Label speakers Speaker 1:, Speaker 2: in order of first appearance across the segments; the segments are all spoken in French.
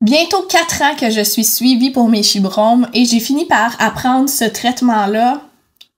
Speaker 1: bientôt 4 ans que je suis suivie pour mes fibromes et j'ai fini par apprendre ce traitement-là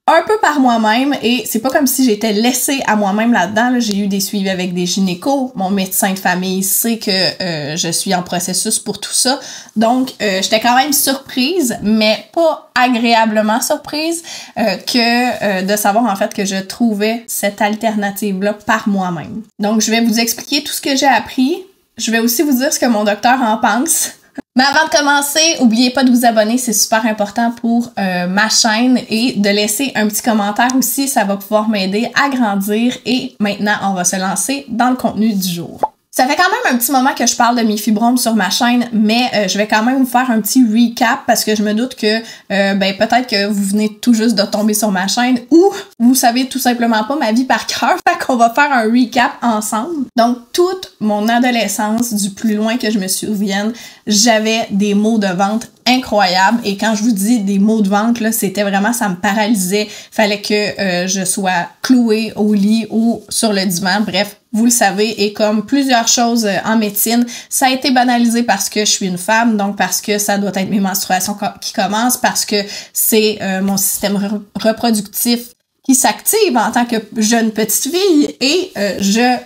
Speaker 1: un peu par moi-même et c'est pas comme si j'étais laissée à moi-même là-dedans. Là. J'ai eu des suivis avec des gynécos. Mon médecin de famille sait que je suis en processus pour tout ça. Donc, j'étais quand même surprise, mais pas agréablement surprise de savoir en fait que je trouvais cette alternative-là par moi-même. Donc, je vais vous expliquer tout ce que j'ai appris. Je vais aussi vous dire ce que mon docteur en pense. Mais avant de commencer, n'oubliez pas de vous abonner, c'est super important pour ma chaîne et de laisser un petit commentaire aussi, ça va pouvoir m'aider à grandir et maintenant on va se lancer dans le contenu du jour. Ça fait quand même un petit moment que je parle de mes fibromes sur ma chaîne, mais je vais quand même vous faire un petit recap parce que je me doute que peut-être que vous venez tout juste de tomber sur ma chaîne ou vous savez tout simplement pas ma vie par cœur, fait qu'on va faire un recap ensemble. Donc, toute mon adolescence, du plus loin que je me souvienne, j'avais des maux de ventre incroyables et quand je vous dis des maux de ventre, là, c'était vraiment, ça me paralysait, fallait que je sois clouée au lit ou sur le divan, bref. Vous le savez, et comme plusieurs choses en médecine, ça a été banalisé parce que je suis une femme, donc parce que ça doit être mes menstruations qui commencent, parce que c'est mon système reproductif qui s'active en tant que jeune petite fille et je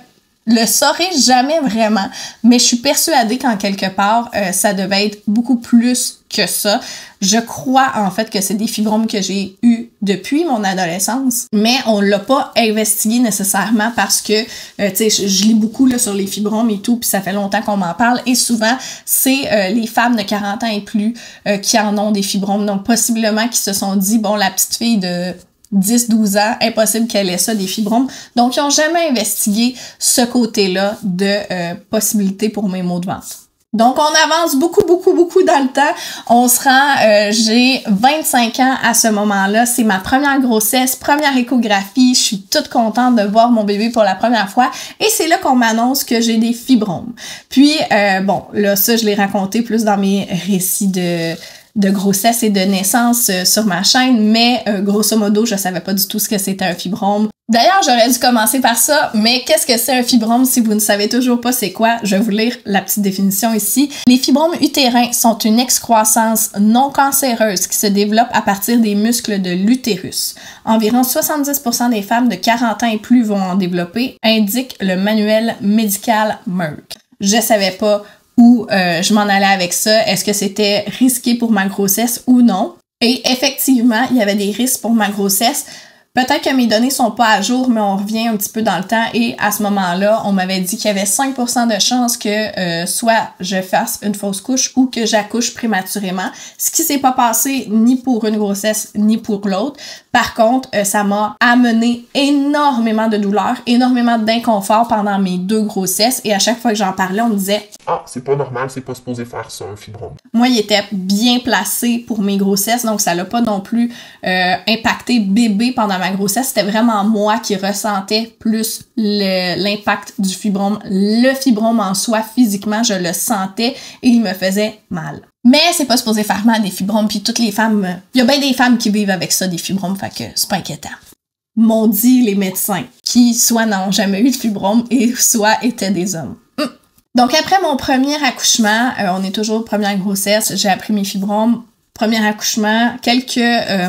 Speaker 1: le saurais jamais vraiment, mais je suis persuadée qu'en quelque part, ça devait être beaucoup plus que ça. Je crois en fait que c'est des fibromes que j'ai eu depuis mon adolescence, mais on l'a pas investigué nécessairement parce que, tu sais, je lis beaucoup là, sur les fibromes et tout, puis ça fait longtemps qu'on m'en parle, et souvent, c'est les femmes de 40 ans et plus qui en ont des fibromes, donc possiblement qui se sont dit, bon, la petite fille de 10-12 ans, impossible qu'elle ait ça, des fibromes. Donc, ils n'ont jamais investigué ce côté-là de possibilités pour mes maux de ventre. Donc, on avance beaucoup dans le temps. On se rend, j'ai 25 ans à ce moment-là. C'est ma première grossesse, première échographie. Je suis toute contente de voir mon bébé pour la première fois. Et c'est là qu'on m'annonce que j'ai des fibromes. Puis, bon, là, ça, je l'ai raconté plus dans mes récits de grossesse et de naissance sur ma chaîne, mais grosso modo, je savais pas du tout ce que c'était un fibrome. D'ailleurs, j'aurais dû commencer par ça, mais qu'est-ce que c'est un fibrome si vous ne savez toujours pas c'est quoi? Je vais vous lire la petite définition ici. Les fibromes utérins sont une excroissance non cancéreuse qui se développe à partir des muscles de l'utérus. Environ 70% des femmes de 40 ans et plus vont en développer, indique le manuel médical Merck. Je savais pas où je m'en allais avec ça, est-ce que c'était risqué pour ma grossesse ou non. Et effectivement, il y avait des risques pour ma grossesse. Peut-être que mes données sont pas à jour, mais on revient un petit peu dans le temps et à ce moment-là, on m'avait dit qu'il y avait 5% de chances que soit je fasse une fausse couche ou que j'accouche prématurément, ce qui s'est pas passé ni pour une grossesse ni pour l'autre. Par contre, ça m'a amené énormément de douleurs, énormément d'inconfort pendant mes 2 grossesses et à chaque fois que j'en parlais, on me disait «
Speaker 2: Ah, c'est pas normal, c'est pas supposé faire ça, un fibrome. »
Speaker 1: Moi, il était bien placé pour mes grossesses, donc ça l'a pas non plus impacté bébé pendant ma grossesse. C'était vraiment moi qui ressentais plus l'impact du fibrome. Le fibrome en soi, physiquement, je le sentais et il me faisait mal. Mais c'est pas supposé faire mal des fibromes, puis toutes les femmes... Il y a bien des femmes qui vivent avec ça, des fibromes, fait que c'est pas inquiétant. M'ont dit les médecins, qui soit n'ont jamais eu de fibrome et soit étaient des hommes. Donc après mon premier accouchement, on est toujours première grossesse, j'ai appris mes fibromes. Premier accouchement, quelques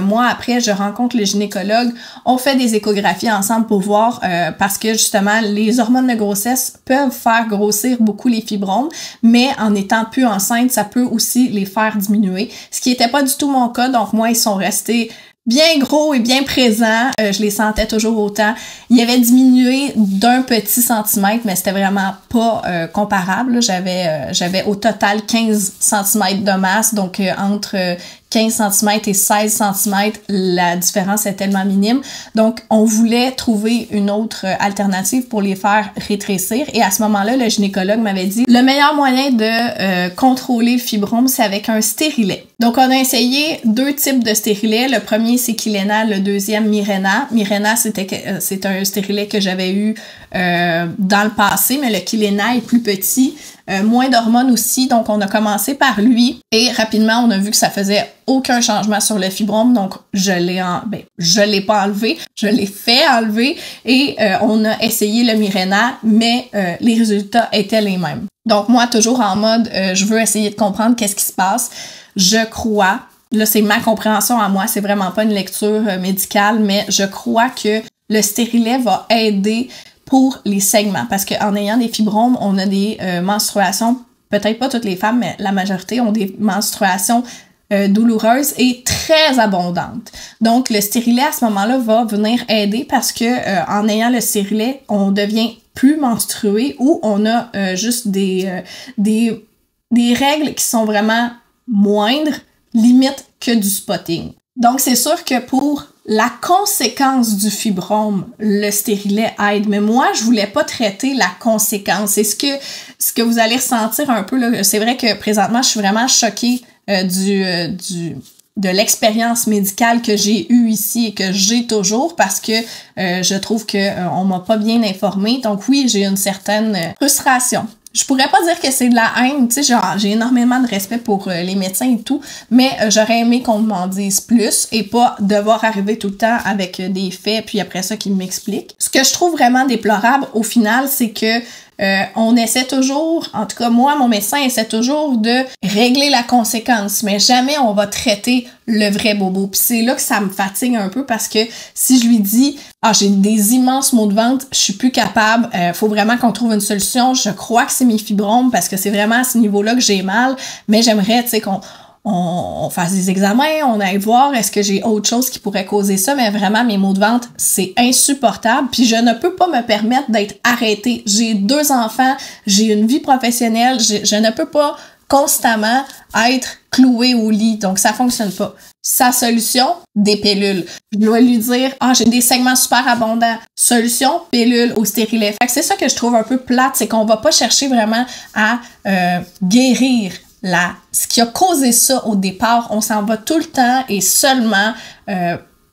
Speaker 1: mois après, je rencontre le gynécologue. On fait des échographies ensemble pour voir parce que justement, les hormones de grossesse peuvent faire grossir beaucoup les fibromes, mais en étant plus enceinte, ça peut aussi les faire diminuer. Ce qui n'était pas du tout mon cas, donc moi, ils sont restés bien gros et bien présents. Je les sentais toujours autant. Ils avaient diminué d'1 petit centimètre, mais c'était vraiment pas comparable. J'avais au total 15 cm de masse, donc entre 15 cm et 16 cm, la différence est tellement minime. Donc, on voulait trouver une autre alternative pour les faire rétrécir. Et à ce moment-là, le gynécologue m'avait dit le meilleur moyen de contrôler le fibrome, c'est avec un stérilet. Donc, on a essayé 2 types de stérilets. Le premier, c'est Kilena, le deuxième, Mirena. Mirena, c'est un stérilet que j'avais eu dans le passé, mais le Kilena est plus petit. moins d'hormones aussi, donc on a commencé par lui et rapidement on a vu que ça faisait aucun changement sur le fibrome, donc je l'ai pas enlevé, je l'ai fait enlever et on a essayé le Mirena, mais les résultats étaient les mêmes. Donc moi toujours en mode je veux essayer de comprendre qu'est-ce qui se passe. Je crois, là c'est ma compréhension à moi, c'est vraiment pas une lecture médicale, mais je crois que le stérilet va aider pour les saignements, parce qu'en ayant des fibromes, on a des menstruations, peut-être pas toutes les femmes, mais la majorité ont des menstruations douloureuses et très abondantes. Donc le stérilet à ce moment-là va venir aider parce que en ayant le stérilet, on devient plus menstrué ou on a juste des règles qui sont vraiment moindres, limite que du spotting. Donc c'est sûr que pour la conséquence du fibrome, le stérilet aide, mais moi, je voulais pas traiter la conséquence. C'est ce que vous allez ressentir un peu, là. C'est vrai que présentement, je suis vraiment choquée de l'expérience médicale que j'ai eue ici et que j'ai toujours parce que je trouve que on m'a pas bien informée. Donc oui, j'ai une certaine frustration. Je pourrais pas dire que c'est de la haine, tu sais, genre, j'ai énormément de respect pour les médecins et tout, mais j'aurais aimé qu'on m'en dise plus et pas devoir arriver tout le temps avec des faits puis après ça qu'ils m'expliquent. Ce que je trouve vraiment déplorable au final, c'est que on essaie toujours, en tout cas moi, mon médecin essaie toujours de régler la conséquence, mais jamais on va traiter le vrai bobo. Puis c'est là que ça me fatigue un peu parce que si je lui dis « Ah, j'ai des immenses maux de ventre, je suis plus capable, faut vraiment qu'on trouve une solution, je crois que c'est mes fibromes parce que c'est vraiment à ce niveau-là que j'ai mal, mais j'aimerais, tu sais, qu'on fasse des examens, on aille voir est-ce que j'ai autre chose qui pourrait causer ça, mais vraiment mes maux de ventre, c'est insupportable, puis je ne peux pas me permettre d'être arrêtée. J'ai 2 enfants, j'ai une vie professionnelle, je ne peux pas constamment être clouée au lit, donc ça fonctionne pas. Sa solution, des pilules. Je dois lui dire, j'ai des saignements super abondants. Solution, pilule au stérilet. Fait que c'est ça que je trouve un peu plate, c'est qu'on va pas chercher vraiment à guérir ce qui a causé ça au départ. On s'en va tout le temps et seulement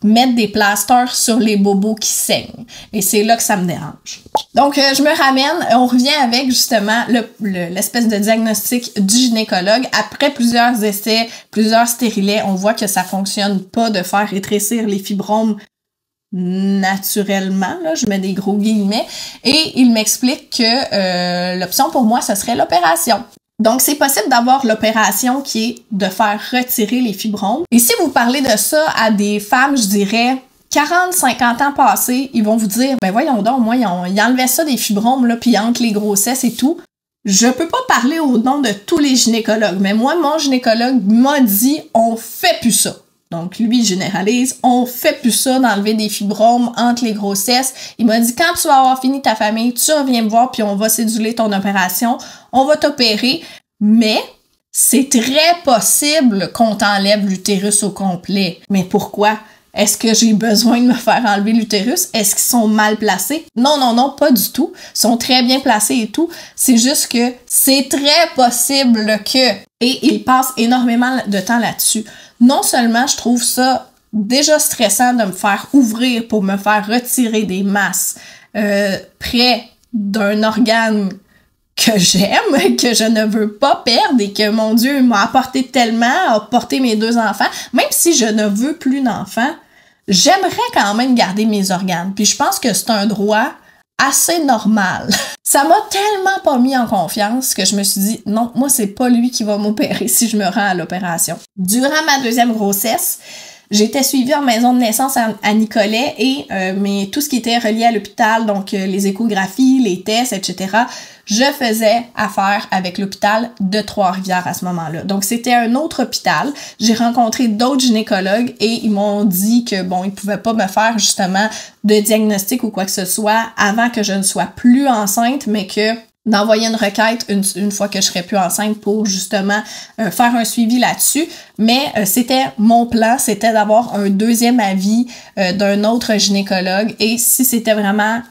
Speaker 1: mettre des plasters sur les bobos qui saignent. Et c'est là que ça me dérange. Donc, je me ramène, on revient avec justement l'espèce de diagnostic du gynécologue. Après plusieurs essais, plusieurs stérilets, on voit que ça fonctionne pas de faire rétrécir les fibromes naturellement, là, je mets des gros guillemets, et il m'explique que l'option pour moi, ce serait l'opération. Donc, c'est possible d'avoir l'opération qui est de faire retirer les fibromes. Et si vous parlez de ça à des femmes, je dirais 40, 50 ans passés, ils vont vous dire, ben voyons donc, moi, ils enlevaient ça des fibromes, là, puis entre les grossesses et tout. Je peux pas parler au nom de tous les gynécologues, mais moi, mon gynécologue m'a dit, on fait plus ça. Donc, lui, il généralise, on fait plus ça d'enlever des fibromes entre les grossesses. Il m'a dit, quand tu vas avoir fini ta famille, tu reviens me voir, puis on va céduler ton opération, on va t'opérer, mais c'est très possible qu'on t'enlève l'utérus au complet. Mais pourquoi? Est-ce que j'ai besoin de me faire enlever l'utérus? Est-ce qu'ils sont mal placés? Non, non, non, pas du tout. Ils sont très bien placés et tout. C'est juste que c'est très possible que... Et ils passent énormément de temps là-dessus. Non seulement je trouve ça déjà stressant de me faire ouvrir pour me faire retirer des masses près d'un organe que j'aime, que je ne veux pas perdre et que mon Dieu m'a apporté tellement, a apporté mes 2 enfants. Même si je ne veux plus d'enfants, j'aimerais quand même garder mes organes. Puis je pense que c'est un droit assez normal. Ça m'a tellement pas mis en confiance que je me suis dit, non, moi, c'est pas lui qui va m'opérer si je me rends à l'opération. Durant ma 2e grossesse, j'étais suivie en maison de naissance à Nicolet et mais tout ce qui était relié à l'hôpital, donc les échographies, les tests, etc., je faisais affaire avec l'hôpital de Trois-Rivières à ce moment-là. Donc, c'était un autre hôpital. J'ai rencontré d'autres gynécologues et ils m'ont dit que, bon, ils pouvaient pas me faire justement de diagnostic ou quoi que ce soit avant que je ne sois plus enceinte, mais que d'envoyer une requête une fois que je serais plus enceinte pour justement faire un suivi là-dessus. Mais c'était mon plan, c'était d'avoir un 2e avis d'un autre gynécologue et si c'était vraiment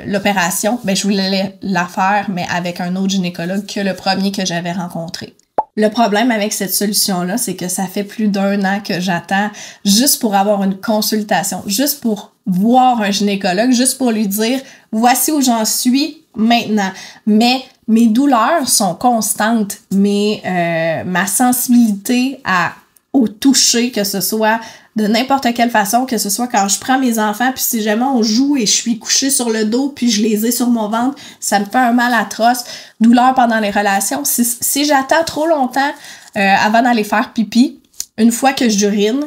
Speaker 1: l'opération, ben je voulais la faire, mais avec un autre gynécologue que le premier que j'avais rencontré. Le problème avec cette solution-là, c'est que ça fait plus d'1 an que j'attends juste pour avoir une consultation, juste pour voir un gynécologue, juste pour lui dire « Voici où j'en suis maintenant ». Mais Mes douleurs sont constantes, mais ma sensibilité au toucher, que ce soit de n'importe quelle façon, que ce soit quand je prends mes enfants, puis si jamais on joue et je suis couchée sur le dos, puis je les ai sur mon ventre, ça me fait un mal atroce. Douleur pendant les relations. Si j'attends trop longtemps avant d'aller faire pipi, une fois que j'urine,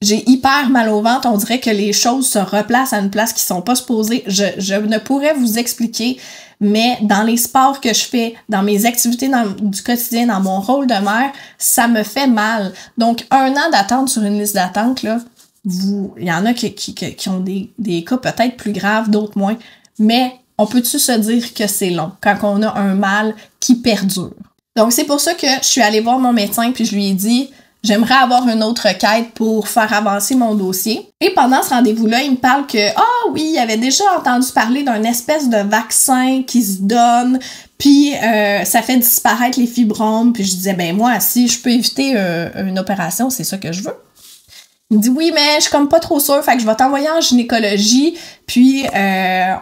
Speaker 1: j'ai hyper mal au ventre. On dirait que les choses se replacent à une place qui sont pas supposées. Je ne pourrais vous expliquer, mais dans les sports que je fais, dans mes activités du quotidien, dans mon rôle de mère, ça me fait mal. Donc, 1 an d'attente sur une liste d'attente, là, il y en a qui ont des cas peut-être plus graves, d'autres moins, mais on peut-tu se dire que c'est long quand on a un mal qui perdure? Donc, c'est pour ça que je suis allée voir mon médecin puis je lui ai dit « J'aimerais avoir une autre requête pour faire avancer mon dossier. » Et pendant ce rendez-vous-là, il me parle que « Ah oui, il avait déjà entendu parler d'un espèce de vaccin qui se donne, puis ça fait disparaître les fibromes. » Puis je disais « Ben moi, si je peux éviter une opération, c'est ça que je veux. » Il me dit « Oui, mais je suis comme pas trop sûre, fait que je vais t'envoyer en gynécologie, puis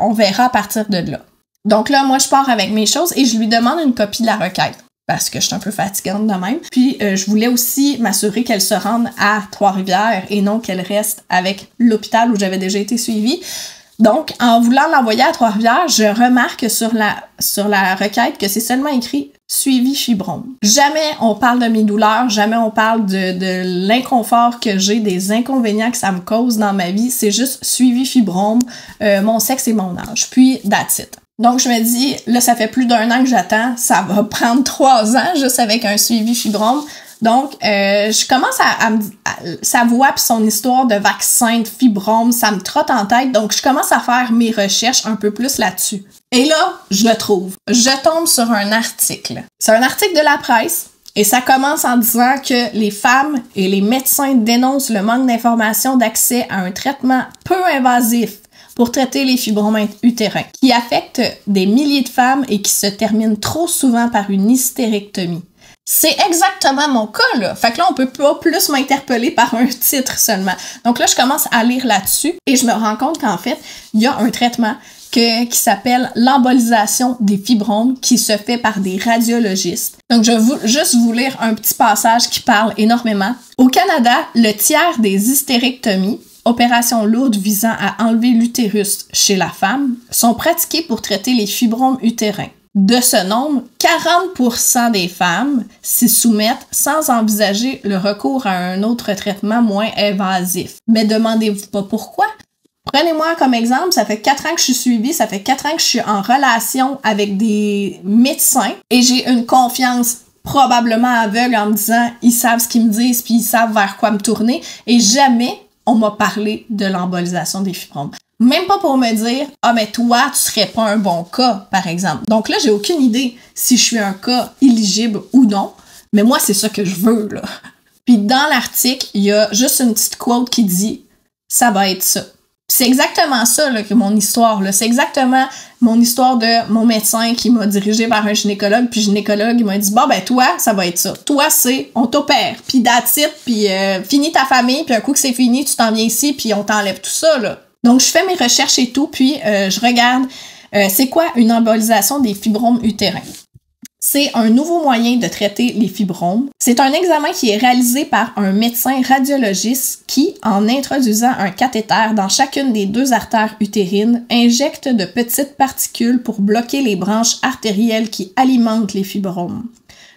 Speaker 1: on verra à partir de là. » Donc là, moi, je pars avec mes choses et je lui demande une copie de la requête. Parce que je suis un peu fatigante de même. Puis, je voulais aussi m'assurer qu'elle se rende à Trois-Rivières et non qu'elle reste avec l'hôpital où j'avais déjà été suivie. Donc, en voulant l'envoyer à Trois-Rivières, je remarque sur la requête que c'est seulement écrit « suivi fibrome ». Jamais on parle de mes douleurs, jamais on parle de l'inconfort que j'ai, des inconvénients que ça me cause dans ma vie. C'est juste « suivi fibrome », mon sexe et mon âge. Puis, that's it. Donc, je me dis, là, ça fait plus d'1 an que j'attends. Ça va prendre 3 ans juste avec un suivi fibrome. Donc, je commence à sa voix puis son histoire de vaccin, de fibrome, ça me trotte en tête. Donc, je commence à faire mes recherches un peu plus là-dessus. Et là, je le trouve. Je tombe sur un article. C'est un article de la presse. Et ça commence en disant que les femmes et les médecins dénoncent le manque d'informations d'accès à un traitement peu invasif pour traiter les fibromes utérins, qui affectent des milliers de femmes et qui se terminent trop souvent par une hystérectomie. C'est exactement mon cas, là. Fait que là, on peut pas plus m'interpeller par un titre seulement. Donc là, je commence à lire là-dessus et je me rends compte qu'en fait, il y a un traitement qui s'appelle l'embolisation des fibromes qui se fait par des radiologistes. Donc, je vais juste vous lire un petit passage qui parle énormément. Au Canada, le tiers des hystérectomies, opérations lourdes visant à enlever l'utérus chez la femme, sont pratiquées pour traiter les fibromes utérins. De ce nombre, 40% des femmes s'y soumettent sans envisager le recours à un autre traitement moins invasif. Mais demandez-vous pas pourquoi? Prenez-moi comme exemple, ça fait 4 ans que je suis suivie, ça fait 4 ans que je suis en relation avec des médecins et j'ai une confiance probablement aveugle en me disant ils savent ce qu'ils me disent puis ils savent vers quoi me tourner et jamais on m'a parlé de l'embolisation des fibromes. Même pas pour me dire « Ah, mais toi, tu serais pas un bon cas, par exemple. » Donc là, j'ai aucune idée si je suis un cas éligible ou non, mais moi, c'est ça que je veux, là. Puis dans l'article, il y a juste une petite quote qui dit « Ça va être ça. » C'est exactement ça, là, que mon histoire, là. C'est exactement mon histoire de mon médecin qui m'a dirigé vers un gynécologue, puis le gynécologue, il m'a dit « Bon, ben toi, ça va être ça. Toi, c'est, on t'opère, puis that's it, puis finis ta famille, puis un coup que c'est fini, tu t'en viens ici, puis on t'enlève tout ça, là. » Donc, je fais mes recherches et tout, puis je regarde c'est quoi une embolisation des fibromes utérins. C'est un nouveau moyen de traiter les fibromes. C'est un examen qui est réalisé par un médecin radiologiste qui, en introduisant un cathéter dans chacune des 2 artères utérines, injecte de petites particules pour bloquer les branches artérielles qui alimentent les fibromes.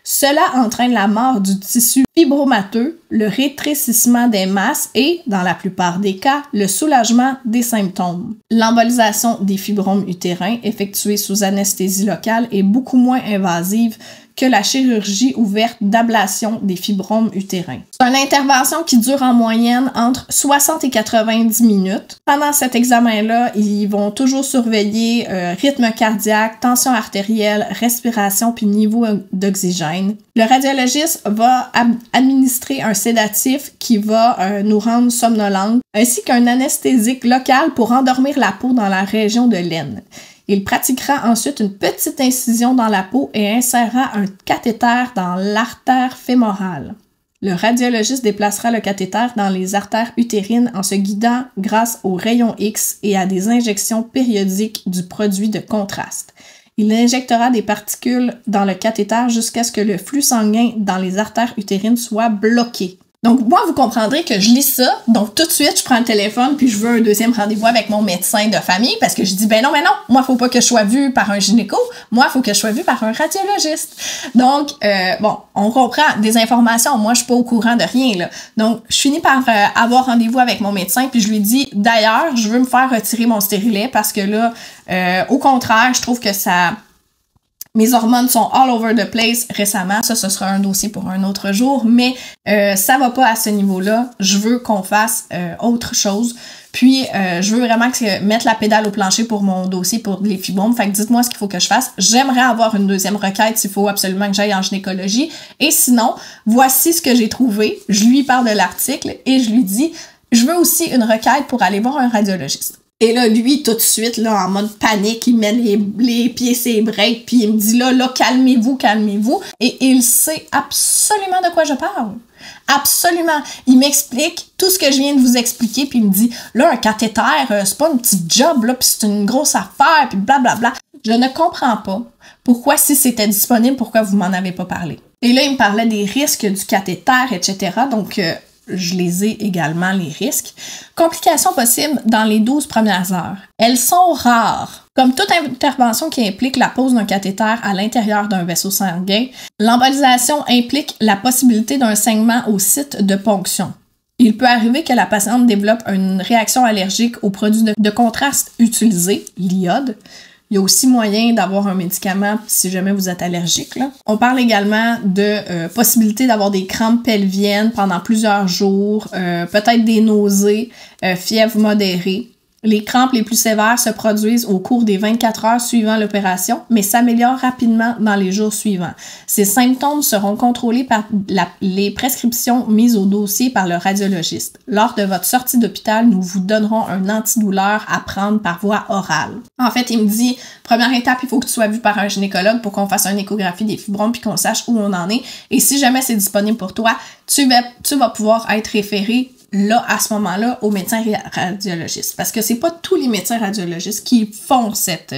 Speaker 1: Cela entraîne la mort du tissu fibromateux, le rétrécissement des masses et, dans la plupart des cas, le soulagement des symptômes. L'embolisation des fibromes utérins effectuée sous anesthésie locale est beaucoup moins invasive que la chirurgie ouverte d'ablation des fibromes utérins. C'est une intervention qui dure en moyenne entre 60 et 90 minutes. Pendant cet examen-là, ils vont toujours surveiller rythme cardiaque, tension artérielle, respiration puis niveau d'oxygène. Le radiologiste va administrer un sédatif qui va nous rendre somnolentes, ainsi qu'un anesthésique local pour endormir la peau dans la région de l'aine. Il pratiquera ensuite une petite incision dans la peau et insérera un cathéter dans l'artère fémorale. Le radiologiste déplacera le cathéter dans les artères utérines en se guidant grâce aux rayons X et à des injections périodiques du produit de contraste. Il injectera des particules dans le cathéter jusqu'à ce que le flux sanguin dans les artères utérines soit bloqué. Donc, moi, vous comprendrez que je lis ça, donc tout de suite, je prends le téléphone puis je veux un deuxième rendez-vous avec mon médecin de famille parce que je dis, ben non, moi, faut pas que je sois vue par un gynéco, moi, faut que je sois vue par un radiologiste. Donc, bon, on comprend des informations, moi, je suis pas au courant de rien, là. Donc, je finis par avoir rendez-vous avec mon médecin puis je lui dis, d'ailleurs, je veux me faire retirer mon stérilet parce que là, au contraire, je trouve que ça... Mes hormones sont all over the place récemment. Ça, ce sera un dossier pour un autre jour, mais ça va pas à ce niveau-là. Je veux qu'on fasse autre chose. Puis, je veux vraiment mettre la pédale au plancher pour mon dossier pour les fibromes. Fait que dites-moi ce qu'il faut que je fasse. J'aimerais avoir une deuxième requête s'il faut absolument que j'aille en gynécologie. Et sinon, voici ce que j'ai trouvé. Je lui parle de l'article et je lui dis, je veux aussi une requête pour aller voir un radiologiste. Et là, lui, tout de suite, là, en mode panique, il met les pieds ses breaks, puis il me dit là, calmez-vous. Et il sait absolument de quoi je parle. Absolument. Il m'explique tout ce que je viens de vous expliquer, puis il me dit, là, un cathéter, c'est pas un petit job, là, puis c'est une grosse affaire, puis blablabla. Je ne comprends pas pourquoi, si c'était disponible, pourquoi vous m'en avez pas parlé. Et là, il me parlait des risques du cathéter, etc. Donc, je les ai également, les risques. Complications possibles dans les 12 premières heures. Elles sont rares. Comme toute intervention qui implique la pose d'un cathéter à l'intérieur d'un vaisseau sanguin, l'embolisation implique la possibilité d'un saignement au site de ponction. Il peut arriver que la patiente développe une réaction allergique aux produits de contraste utilisés, l'iode. Il y a aussi moyen d'avoir un médicament si jamais vous êtes allergique, là. On parle également de possibilité d'avoir des crampes pelviennes pendant plusieurs jours, peut-être des nausées, fièvre modérée. Les crampes les plus sévères se produisent au cours des 24 heures suivant l'opération, mais s'améliorent rapidement dans les jours suivants. Ces symptômes seront contrôlés par les prescriptions mises au dossier par le radiologiste. Lors de votre sortie d'hôpital, nous vous donnerons un antidouleur à prendre par voie orale. En fait, il me dit, première étape, il faut que tu sois vu par un gynécologue pour qu'on fasse une échographie des fibromes puis qu'on sache où on en est. Et si jamais c'est disponible pour toi, tu vas pouvoir être référé là, à ce moment-là, au médecin radiologiste. Parce que c'est pas tous les médecins radiologistes qui font cette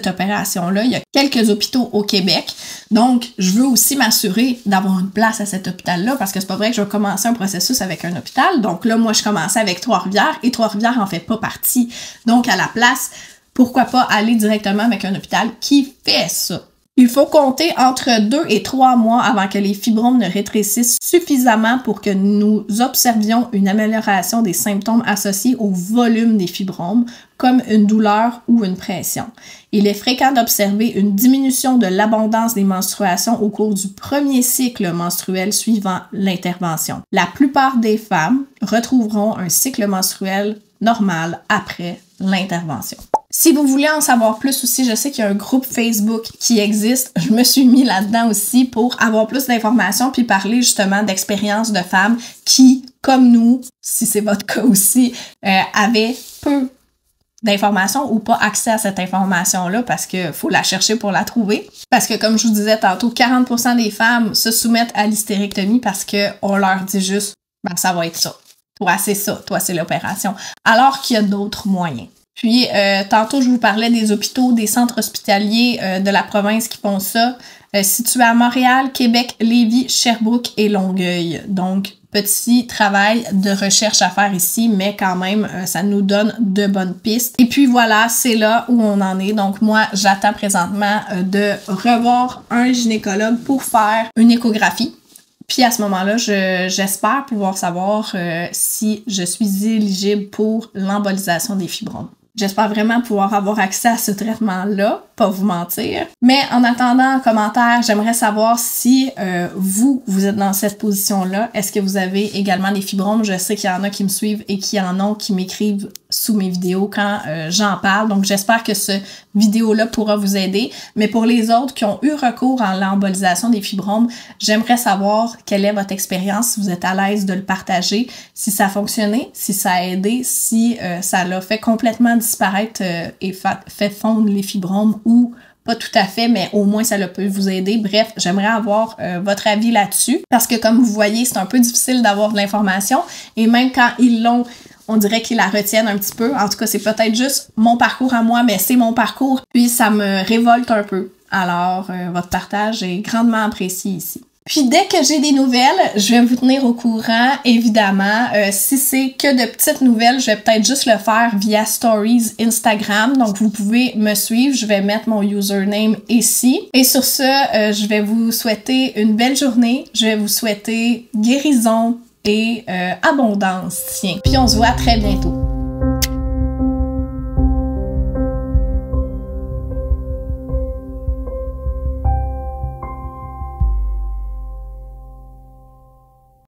Speaker 1: opération-là. Il y a quelques hôpitaux au Québec. Donc, je veux aussi m'assurer d'avoir une place à cet hôpital-là parce que c'est pas vrai que je vais commencer un processus avec un hôpital. Donc là, moi, je commençais avec Trois-Rivières et Trois-Rivières en fait pas partie. Donc, à la place, pourquoi pas aller directement avec un hôpital qui fait ça? Il faut compter entre 2 et 3 mois avant que les fibromes ne rétrécissent suffisamment pour que nous observions une amélioration des symptômes associés au volume des fibromes, comme une douleur ou une pression. Il est fréquent d'observer une diminution de l'abondance des menstruations au cours du premier cycle menstruel suivant l'intervention. La plupart des femmes retrouveront un cycle menstruel normal après l'intervention. Si vous voulez en savoir plus aussi, je sais qu'il y a un groupe Facebook qui existe. Je me suis mis là-dedans aussi pour avoir plus d'informations puis parler justement d'expériences de femmes qui, comme nous, si c'est votre cas aussi, avaient peu d'informations ou pas accès à cette information-là parce que faut la chercher pour la trouver. Parce que comme je vous disais tantôt, 40% des femmes se soumettent à l'hystérectomie parce qu'on leur dit juste « ben ça va être ça. Toi, c'est ça. Toi, c'est l'opération. » Alors qu'il y a d'autres moyens. Puis, tantôt, je vous parlais des hôpitaux, des centres hospitaliers de la province qui font ça, situés à Montréal, Québec, Lévis, Sherbrooke et Longueuil. Donc, petit travail de recherche à faire ici, mais quand même, ça nous donne de bonnes pistes. Et puis voilà, c'est là où on en est. Donc, moi, j'attends présentement de revoir un gynécologue pour faire une échographie. Puis à ce moment-là, j'espère pouvoir savoir si je suis éligible pour l'embolisation des fibromes. J'espère vraiment pouvoir avoir accès à ce traitement-là, pas vous mentir. Mais en attendant, en commentaire, j'aimerais savoir si vous êtes dans cette position-là. Est-ce que vous avez également des fibromes? Je sais qu'il y en a qui me suivent et qui en ont, qui m'écrivent sous mes vidéos quand j'en parle. Donc, j'espère que ce vidéo-là pourra vous aider. Mais pour les autres qui ont eu recours à l'embolisation des fibromes, j'aimerais savoir quelle est votre expérience, si vous êtes à l'aise de le partager, si ça a fonctionné, si ça a aidé, si ça l'a fait complètement disparaître et fait fondre les fibromes ou pas tout à fait, mais au moins ça peut vous aider. Bref, j'aimerais avoir votre avis là-dessus parce que comme vous voyez, c'est un peu difficile d'avoir de l'information et même quand ils l'ont on dirait qu'ils la retiennent un petit peu. En tout cas, c'est peut-être juste mon parcours à moi, mais c'est mon parcours, puis ça me révolte un peu. Alors, votre partage est grandement apprécié ici. Puis dès que j'ai des nouvelles, je vais vous tenir au courant, évidemment. Si c'est que de petites nouvelles, je vais peut-être juste le faire via Stories Instagram. Donc vous pouvez me suivre, je vais mettre mon username ici. Et sur ce, je vais vous souhaiter une belle journée. Je vais vous souhaiter guérison et abondance. Tiens. Puis on se voit très bientôt.